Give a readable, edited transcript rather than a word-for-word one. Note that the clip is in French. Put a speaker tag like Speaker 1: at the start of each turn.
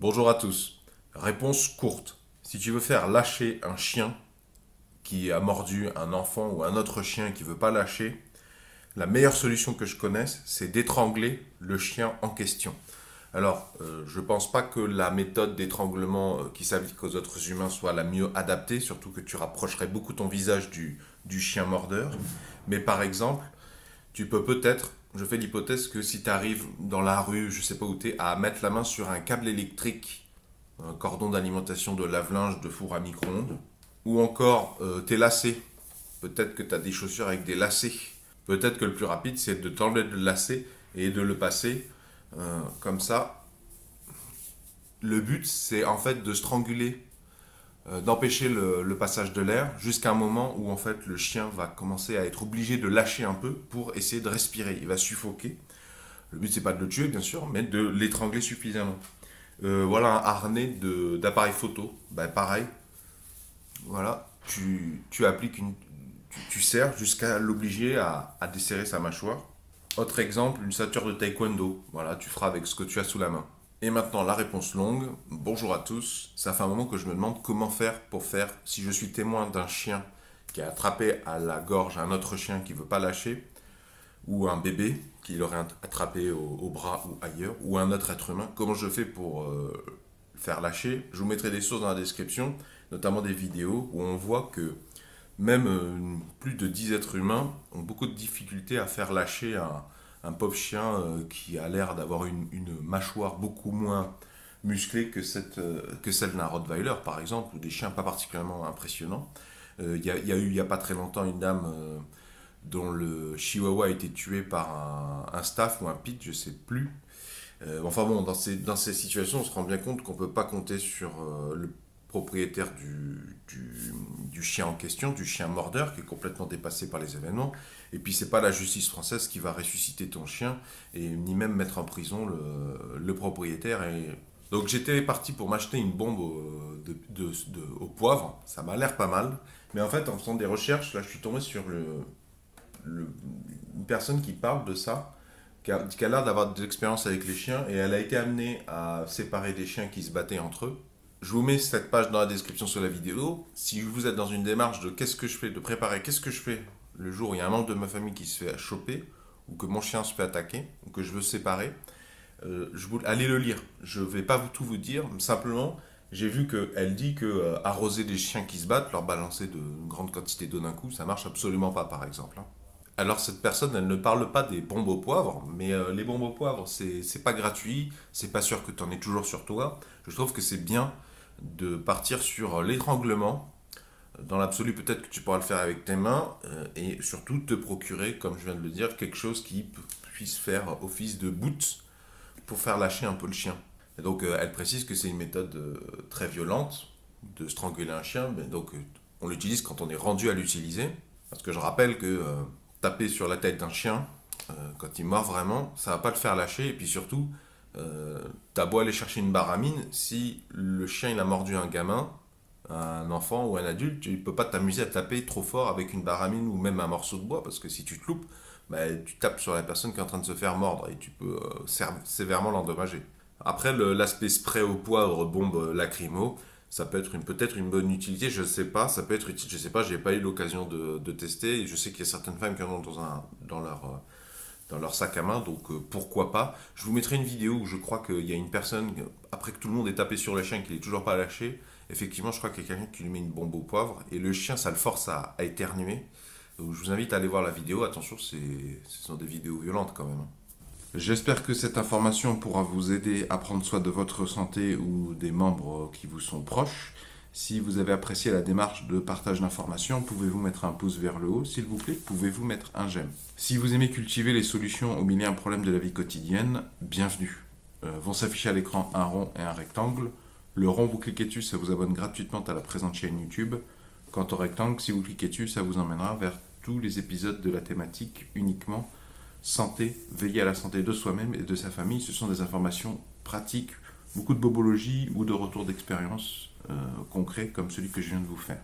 Speaker 1: Bonjour à tous. Réponse courte. Si tu veux faire lâcher un chien qui a mordu un enfant ou un autre chien qui ne veut pas lâcher, la meilleure solution que je connaisse, c'est d'étrangler le chien en question. Alors, je ne pense pas que la méthode d'étranglement qui s'applique aux autres humains soit la mieux adaptée, surtout que tu rapprocherais beaucoup ton visage du chien mordeur. Mais par exemple, tu peux peut-être, je fais l'hypothèse que si tu arrives dans la rue, je sais pas où tu es, à mettre la main sur un câble électrique, un cordon d'alimentation de lave-linge, de four à micro-ondes, ou encore t'es lacet, peut-être que tu as des chaussures avec des lacets. Peut-être que le plus rapide, c'est de t'enlever le lacet et de le passer comme ça. Le but, c'est en fait de stranguler, d'empêcher le passage de l'air jusqu'à un moment où en fait le chien va commencer à être obligé de lâcher un peu pour essayer de respirer. Il va suffoquer. Le but, c'est pas de le tuer, bien sûr, mais de l'étrangler suffisamment. Voilà un harnais d'appareil photo. Ben, pareil, voilà, tu appliques tu serres jusqu'à l'obliger à desserrer sa mâchoire. Autre exemple, une ceinture de taekwondo. Voilà, tu feras avec ce que tu as sous la main. Et maintenant, la réponse longue. Bonjour à tous. Ça fait un moment que je me demande comment faire pour faire, si je suis témoin d'un chien qui a attrapé à la gorge un autre chien qui ne veut pas lâcher, ou un bébé qui l'aurait attrapé au bras ou ailleurs, ou un autre être humain, comment je fais pour le faire lâcher. Je vous mettrai des sources dans la description, notamment des vidéos où on voit que même plus de 10 êtres humains ont beaucoup de difficultés à faire lâcher un pauvre chien qui a l'air d'avoir une mâchoire beaucoup moins musclée que celle d'un Rottweiler, par exemple, ou des chiens pas particulièrement impressionnants. Il y a eu il n'y a pas très longtemps une dame dont le chihuahua a été tué par un staff ou un pit, je sais plus. Enfin bon, dans ces situations, on se rend bien compte qu'on ne peut pas compter sur le propriétaire du chien en question, du chien mordeur, qui est complètement dépassé par les événements. Et puis, c'est pas la justice française qui va ressusciter ton chien, et ni même mettre en prison le propriétaire. Donc, j'étais parti pour m'acheter une bombe au poivre. Ça m'a l'air pas mal. Mais en fait, en faisant des recherches, là, je suis tombé sur une personne qui parle de ça, qui a l'air d'avoir de l'expérience avec les chiens, et elle a été amenée à séparer des chiens qui se battaient entre eux. Je vous mets cette page dans la description sur la vidéo. Si vous êtes dans une démarche de qu'est-ce que je fais, de préparer qu'est-ce que je fais le jour où il y a un membre de ma famille qui se fait choper, ou que mon chien se fait attaquer, ou que je veux séparer, allez le lire. Je ne vais pas tout vous dire, simplement, j'ai vu qu'elle dit que arroser des chiens qui se battent, leur balancer de une grande quantité d'eau d'un coup, ça marche absolument pas, par exemple, hein. Alors cette personne, elle ne parle pas des bombes au poivre, mais les bombes au poivre, c'est pas gratuit, c'est pas sûr que tu en aies toujours sur toi. Je trouve que c'est bien de partir sur l'étranglement. Dans l'absolu, peut-être que tu pourras le faire avec tes mains et surtout te procurer, comme je viens de le dire, quelque chose qui puisse faire office de boot pour faire lâcher un peu le chien. Et donc elle précise que c'est une méthode très violente de stranguler un chien, mais donc on l'utilise quand on est rendu à l'utiliser. Parce que je rappelle que taper sur la tête d'un chien, quand il mord vraiment, ça va pas le faire lâcher. Et puis surtout, t'as beau aller chercher une baramine, si le chien il a mordu un gamin, un enfant ou un adulte, tu peux pas t'amuser à taper trop fort avec une baramine ou même un morceau de bois, parce que si tu te loupes, bah, tu tapes sur la personne qui est en train de se faire mordre et tu peux sévèrement l'endommager. Après, l'aspect spray au poivre, bombe lacrymo, ça peut être peut-être une bonne utilité, je ne sais pas, ça peut être utile, je ne sais pas, j'ai pas eu l'occasion de tester, et je sais qu'il y a certaines femmes qui en ont dans leur sac à main, donc pourquoi pas. Je vous mettrai une vidéo où je crois qu'il y a une personne, après que tout le monde ait tapé sur le chien, qu'il n'est toujours pas lâché, effectivement, je crois qu'il y a quelqu'un qui lui met une bombe au poivre, et le chien, ça le force à éternuer. Donc je vous invite à aller voir la vidéo, attention, ce sont des vidéos violentes quand même, hein. J'espère que cette information pourra vous aider à prendre soin de votre santé ou des membres qui vous sont proches. Si vous avez apprécié la démarche de partage d'informations, pouvez-vous mettre un pouce vers le haut, s'il vous plaît, pouvez-vous mettre un j'aime. Si vous aimez cultiver les solutions au milieu d'un problème de la vie quotidienne, bienvenue. Vont s'afficher à l'écran un rond et un rectangle. Le rond, vous cliquez dessus, ça vous abonne gratuitement à la présente chaîne YouTube. Quant au rectangle, si vous cliquez dessus, ça vous emmènera vers tous les épisodes de la thématique uniquement santé, veiller à la santé de soi-même et de sa famille. Ce sont des informations pratiques, beaucoup de bobologie ou de retours d'expérience concrets comme celui que je viens de vous faire.